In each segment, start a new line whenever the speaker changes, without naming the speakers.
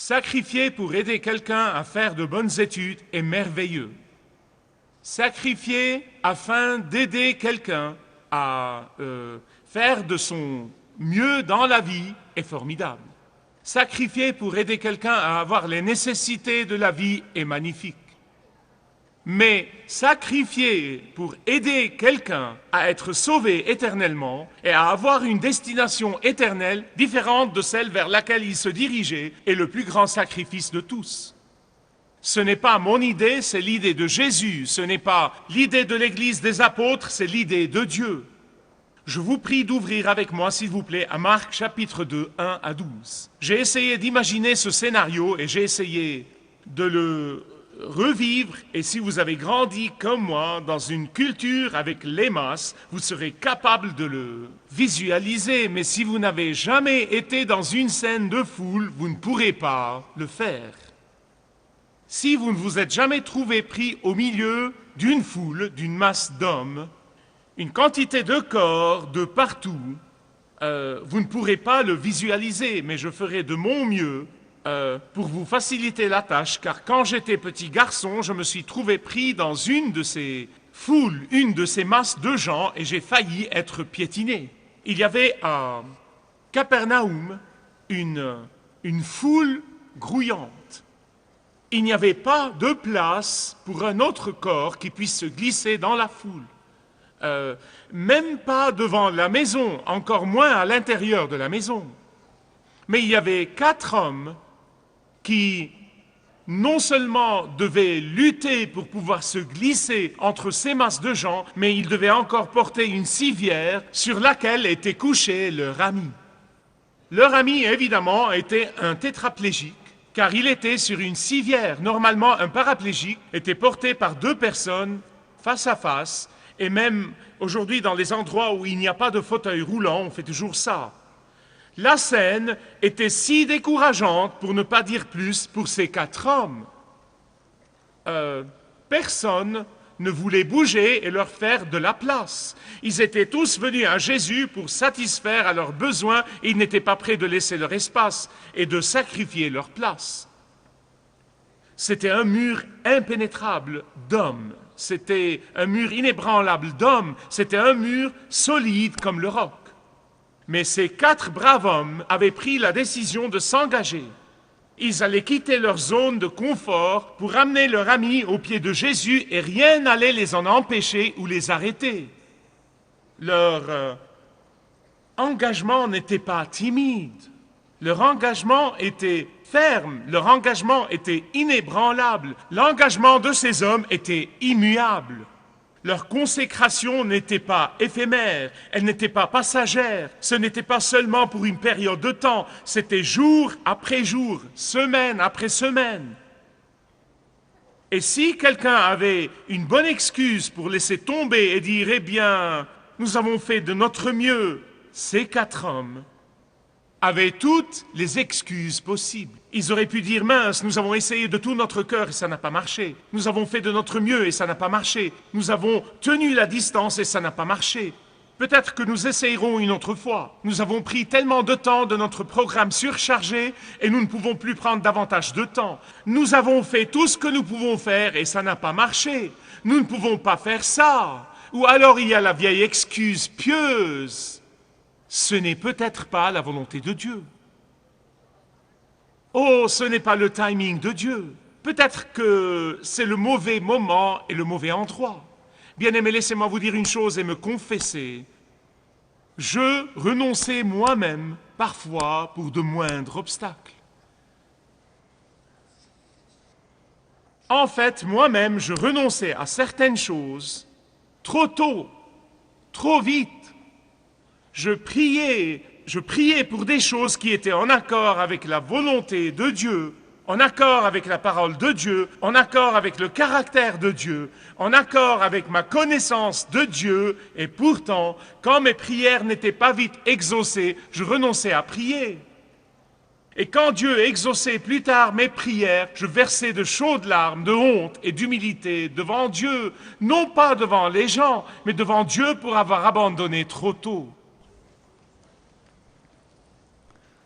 Sacrifier pour aider quelqu'un à faire de bonnes études est merveilleux. Sacrifier afin d'aider quelqu'un à faire de son mieux dans la vie est formidable. Sacrifier pour aider quelqu'un à avoir les nécessités de la vie est magnifique. Mais sacrifier pour aider quelqu'un à être sauvé éternellement et à avoir une destination éternelle différente de celle vers laquelle il se dirigeait est le plus grand sacrifice de tous. Ce n'est pas mon idée, c'est l'idée de Jésus. Ce n'est pas l'idée de l'Église des apôtres, c'est l'idée de Dieu. Je vous prie d'ouvrir avec moi, s'il vous plaît, à Marc chapitre 2, 1 à 12. J'ai essayé d'imaginer ce scénario et j'ai essayé de le revivre. Et si vous avez grandi comme moi dans une culture avec les masses, vous serez capable de le visualiser. Mais si vous n'avez jamais été dans une scène de foule, vous ne pourrez pas le faire. Si vous ne vous êtes jamais trouvé pris au milieu d'une foule, d'une masse d'hommes, une quantité de corps de partout, vous ne pourrez pas le visualiser, mais je ferai de mon mieux pour vous faciliter la tâche, car quand j'étais petit garçon, je me suis trouvé pris dans une de ces foules, une de ces masses de gens, et j'ai failli être piétiné. Il y avait à Capernaum une foule grouillante. Il n'y avait pas de place pour un autre corps qui puisse se glisser dans la foule. Même pas devant la maison, encore moins à l'intérieur de la maison. Mais il y avait 4 hommes qui non seulement devaient lutter pour pouvoir se glisser entre ces masses de gens, mais ils devaient encore porter une civière sur laquelle était couché leur ami. Leur ami, évidemment, était un tétraplégique, car il était sur une civière. Normalement, un paraplégique était porté par 2 personnes face à face, et même aujourd'hui, dans les endroits où il n'y a pas de fauteuil roulant, on fait toujours ça. La scène était si décourageante, pour ne pas dire plus, pour ces 4 hommes. Personne ne voulait bouger et leur faire de la place. Ils étaient tous venus à Jésus pour satisfaire à leurs besoins et ils n'étaient pas prêts de laisser leur espace et de sacrifier leur place. C'était un mur impénétrable d'hommes. C'était un mur inébranlable d'hommes. C'était un mur solide comme le roc. Mais ces 4 braves hommes avaient pris la décision de s'engager. Ils allaient quitter leur zone de confort pour amener leur ami aux pieds de Jésus et rien n'allait les en empêcher ou les arrêter. Leur engagement n'était pas timide. Leur engagement était ferme. Leur engagement était inébranlable. L'engagement de ces hommes était immuable. Leur consécration n'était pas éphémère, elle n'était pas passagère, ce n'était pas seulement pour une période de temps, c'était jour après jour, semaine après semaine. Et si quelqu'un avait une bonne excuse pour laisser tomber et dire « Eh bien, nous avons fait de notre mieux », ces 4 hommes avaient toutes les excuses possibles. Ils auraient pu dire « Mince, nous avons essayé de tout notre cœur et ça n'a pas marché. Nous avons fait de notre mieux et ça n'a pas marché. Nous avons tenu la distance et ça n'a pas marché. Peut-être que nous essayerons une autre fois. Nous avons pris tellement de temps de notre programme surchargé et nous ne pouvons plus prendre davantage de temps. Nous avons fait tout ce que nous pouvons faire et ça n'a pas marché. Nous ne pouvons pas faire ça. » Ou alors il y a la vieille excuse pieuse. Ce n'est peut-être pas la volonté de Dieu. Oh, ce n'est pas le timing de Dieu. Peut-être que c'est le mauvais moment et le mauvais endroit. Bien-aimés, laissez-moi vous dire une chose et me confesser. Je renonçais moi-même parfois pour de moindres obstacles. En fait, moi-même, je renonçais à certaines choses trop tôt, trop vite. Je priais pour des choses qui étaient en accord avec la volonté de Dieu, en accord avec la parole de Dieu, en accord avec le caractère de Dieu, en accord avec ma connaissance de Dieu. Et pourtant, quand mes prières n'étaient pas vite exaucées, je renonçais à prier. Et quand Dieu exauçait plus tard mes prières, je versais de chaudes larmes de honte et d'humilité devant Dieu, non pas devant les gens, mais devant Dieu pour avoir abandonné trop tôt.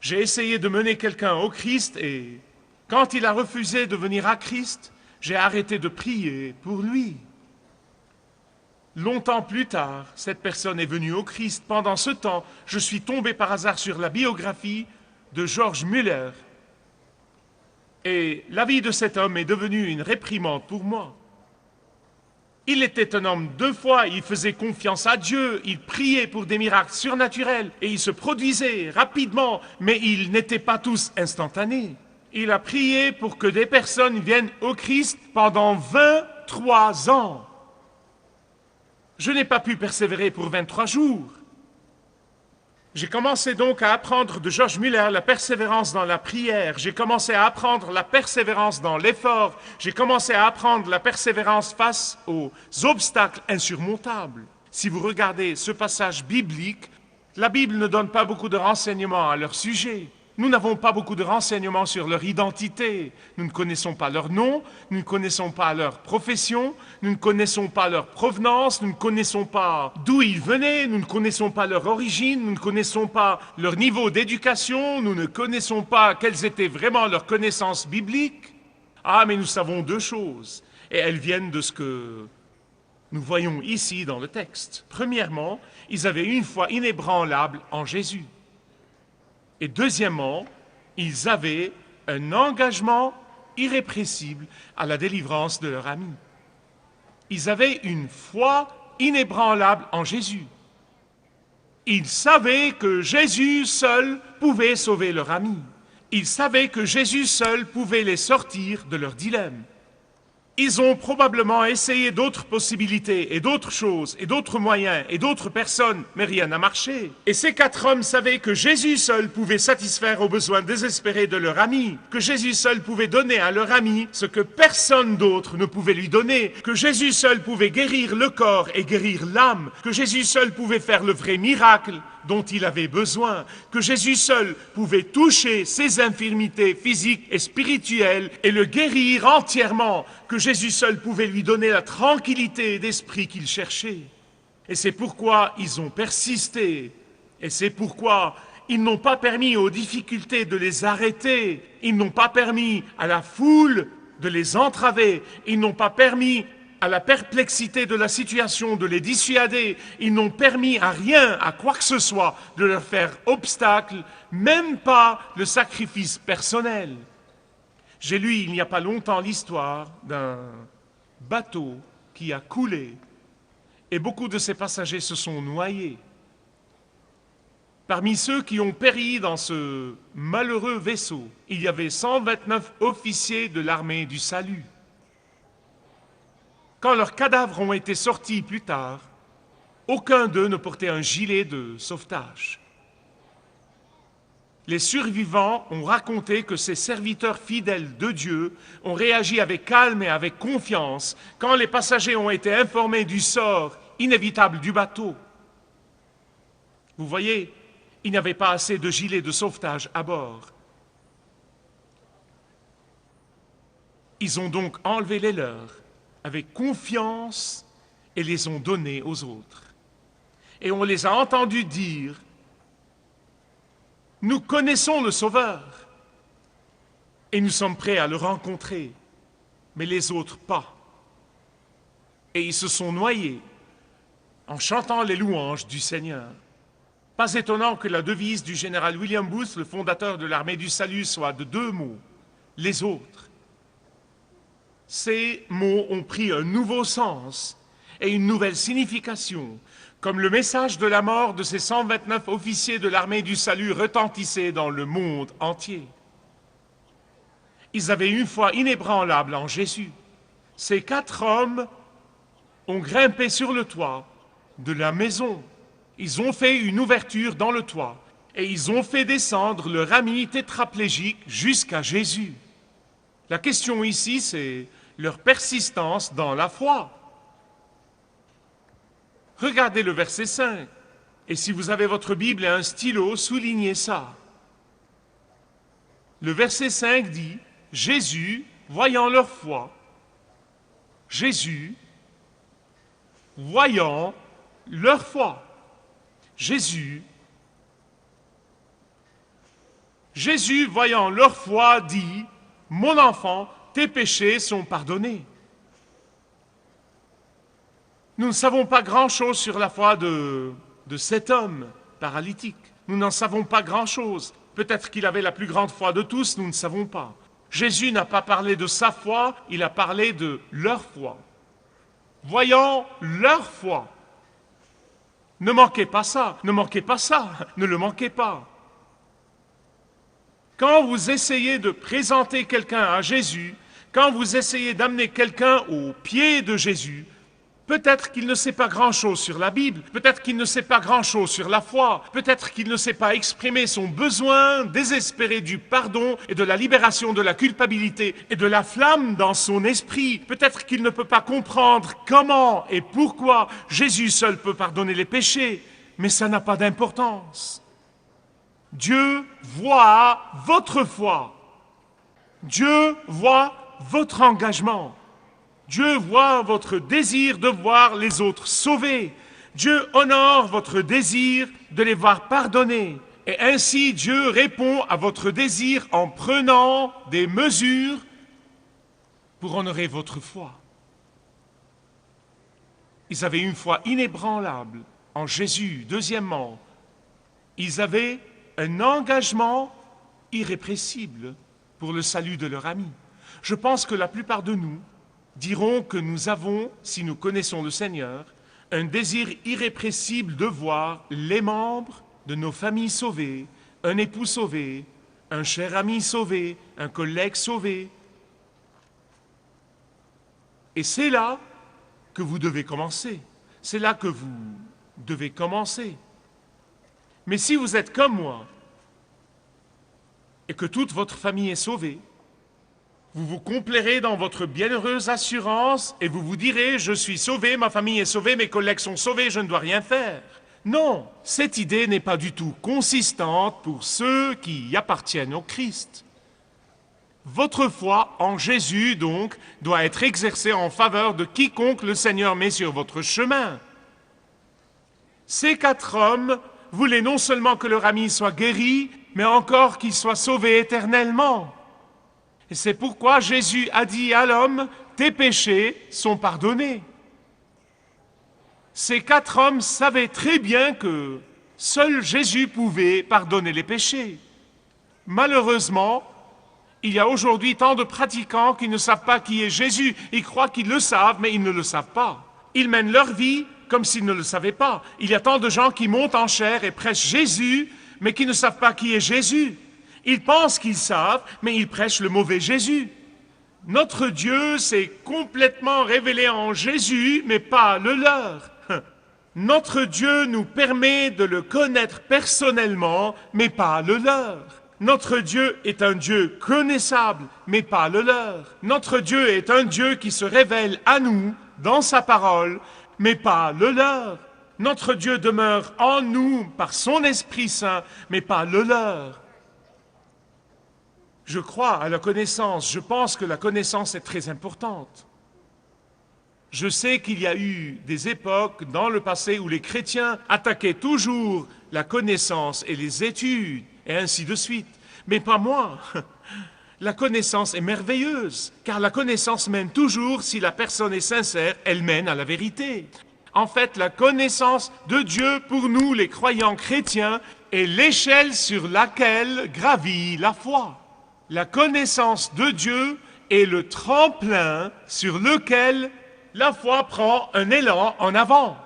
J'ai essayé de mener quelqu'un au Christ et Quand il a refusé de venir à Christ, j'ai arrêté de prier pour lui. Longtemps plus tard, cette personne est venue au Christ. Pendant ce temps, je suis tombé par hasard sur la biographie de George Muller. Et la vie de cet homme est devenue une réprimande pour moi. Il était un homme de foi, il faisait confiance à Dieu, il priait pour des miracles surnaturels et ils se produisaient rapidement, mais ils n'étaient pas tous instantanés. Il a prié pour que des personnes viennent au Christ pendant 23 ans. Je n'ai pas pu persévérer pour 23 jours. J'ai commencé donc à apprendre de George Muller la persévérance dans la prière. J'ai commencé à apprendre la persévérance dans l'effort. J'ai commencé à apprendre la persévérance face aux obstacles insurmontables. Si vous regardez ce passage biblique, la Bible ne donne pas beaucoup de renseignements à leur sujet. Nous n'avons pas beaucoup de renseignements sur leur identité. Nous ne connaissons pas leur nom, nous ne connaissons pas leur profession, nous ne connaissons pas leur provenance, nous ne connaissons pas d'où ils venaient, nous ne connaissons pas leur origine, nous ne connaissons pas leur niveau d'éducation, nous ne connaissons pas quelles étaient vraiment leurs connaissances bibliques. Ah, mais nous savons deux choses, et elles viennent de ce que nous voyons ici dans le texte. Premièrement, ils avaient une foi inébranlable en Jésus. Et deuxièmement, ils avaient un engagement irrépressible à la délivrance de leur ami. Ils avaient une foi inébranlable en Jésus. Ils savaient que Jésus seul pouvait sauver leur ami. Ils savaient que Jésus seul pouvait les sortir de leur dilemme. Ils ont probablement essayé d'autres possibilités et d'autres choses et d'autres moyens et d'autres personnes, mais rien n'a marché. Et ces 4 hommes savaient que Jésus seul pouvait satisfaire aux besoins désespérés de leur ami, que Jésus seul pouvait donner à leur ami ce que personne d'autre ne pouvait lui donner, que Jésus seul pouvait guérir le corps et guérir l'âme, que Jésus seul pouvait faire le vrai miracle dont il avait besoin, que Jésus seul pouvait toucher ses infirmités physiques et spirituelles et le guérir entièrement, que Jésus seul pouvait lui donner la tranquillité d'esprit qu'il cherchait. Et c'est pourquoi ils ont persisté, et c'est pourquoi ils n'ont pas permis aux difficultés de les arrêter, ils n'ont pas permis à la foule de les entraver, ils n'ont pas permis à la perplexité de la situation de les dissuader, ils n'ont permis à rien, à quoi que ce soit, de leur faire obstacle, même pas le sacrifice personnel. J'ai lu il n'y a pas longtemps l'histoire d'un bateau qui a coulé et beaucoup de ses passagers se sont noyés. Parmi ceux qui ont péri dans ce malheureux vaisseau, il y avait 129 officiers de l'armée du salut. Quand leurs cadavres ont été sortis plus tard, aucun d'eux ne portait un gilet de sauvetage. Les survivants ont raconté que ces serviteurs fidèles de Dieu ont réagi avec calme et avec confiance quand les passagers ont été informés du sort inévitable du bateau. Vous voyez, il n'y avait pas assez de gilets de sauvetage à bord. Ils ont donc enlevé les leurs avec confiance et les ont donnés aux autres. Et on les a entendus dire « Nous connaissons le Sauveur et nous sommes prêts à le rencontrer, mais les autres pas. » Et ils se sont noyés en chantant les louanges du Seigneur. Pas étonnant que la devise du général William Booth, le fondateur de l'armée du salut, soit de 2 mots, les autres. Ces mots ont pris un nouveau sens et une nouvelle signification, comme le message de la mort de ces 129 officiers de l'armée du salut retentissait dans le monde entier. Ils avaient une foi inébranlable en Jésus. Ces 4 hommes ont grimpé sur le toit de la maison. Ils ont fait une ouverture dans le toit et ils ont fait descendre leur ami tétraplégique jusqu'à Jésus. La question ici, c'est leur persistance dans la foi. Regardez le verset 5. Et si vous avez votre Bible et un stylo, soulignez ça. Le verset 5 dit, Jésus, voyant leur foi, Jésus, voyant leur foi, Jésus, voyant leur foi, dit, mon enfant, tes péchés sont pardonnés. Nous ne savons pas grand-chose sur la foi de cet homme paralytique. Nous n'en savons pas grand-chose. Peut-être qu'il avait la plus grande foi de tous, nous ne savons pas. Jésus n'a pas parlé de sa foi, il a parlé de leur foi. Voyons leur foi. Ne manquez pas ça, ne manquez pas ça, ne le manquez pas. Quand vous essayez de présenter quelqu'un à Jésus, quand vous essayez d'amener quelqu'un aux pieds de Jésus, peut-être qu'il ne sait pas grand-chose sur la Bible, peut-être qu'il ne sait pas grand-chose sur la foi, peut-être qu'il ne sait pas exprimer son besoin désespéré du pardon et de la libération de la culpabilité et de la flamme dans son esprit. Peut-être qu'il ne peut pas comprendre comment et pourquoi Jésus seul peut pardonner les péchés, mais ça n'a pas d'importance. Dieu voit votre foi. Dieu voit votre engagement. Dieu voit votre désir de voir les autres sauvés. Dieu honore votre désir de les voir pardonnés. Et ainsi, Dieu répond à votre désir en prenant des mesures pour honorer votre foi. Ils avaient une foi inébranlable en Jésus. Deuxièmement, ils avaient un engagement irrépressible pour le salut de leur ami. Je pense que la plupart de nous diront que nous avons, si nous connaissons le Seigneur, un désir irrépressible de voir les membres de nos familles sauvés, un époux sauvé, un cher ami sauvé, un collègue sauvé. Et c'est là que vous devez commencer. C'est là que vous devez commencer. Mais si vous êtes comme moi et que toute votre famille est sauvée, vous vous complairez dans votre bienheureuse assurance et vous vous direz « Je suis sauvé, ma famille est sauvée, mes collègues sont sauvés, je ne dois rien faire ». Non, cette idée n'est pas du tout consistante pour ceux qui appartiennent au Christ. Votre foi en Jésus, donc, doit être exercée en faveur de quiconque le Seigneur met sur votre chemin. Ces 4 hommes voulaient non seulement que leur ami soit guéri, mais encore qu'il soit sauvé éternellement. Et c'est pourquoi Jésus a dit à l'homme, « Tes péchés sont pardonnés ». Ces 4 hommes savaient très bien que seul Jésus pouvait pardonner les péchés. Malheureusement, il y a aujourd'hui tant de pratiquants qui ne savent pas qui est Jésus. Ils croient qu'ils le savent, mais ils ne le savent pas. Ils mènent leur vie comme s'ils ne le savaient pas. Il y a tant de gens qui montent en chair et prêchent Jésus, mais qui ne savent pas qui est Jésus. Ils pensent qu'ils savent, mais ils prêchent le mauvais Jésus. Notre Dieu s'est complètement révélé en Jésus, mais pas le leur. Notre Dieu nous permet de le connaître personnellement, mais pas le leur. Notre Dieu est un Dieu connaissable, mais pas le leur. Notre Dieu est un Dieu qui se révèle à nous, dans sa parole, mais pas le leur. Notre Dieu demeure en nous par son Esprit Saint, mais pas le leur. Je crois à la connaissance, je pense que la connaissance est très importante. Je sais qu'il y a eu des époques dans le passé où les chrétiens attaquaient toujours la connaissance et les études, et ainsi de suite. Mais pas moi. La connaissance est merveilleuse, car la connaissance mène toujours, si la personne est sincère, elle mène à la vérité. En fait, la connaissance de Dieu pour nous, les croyants chrétiens, est l'échelle sur laquelle gravit la foi. La connaissance de Dieu est le tremplin sur lequel la foi prend un élan en avant.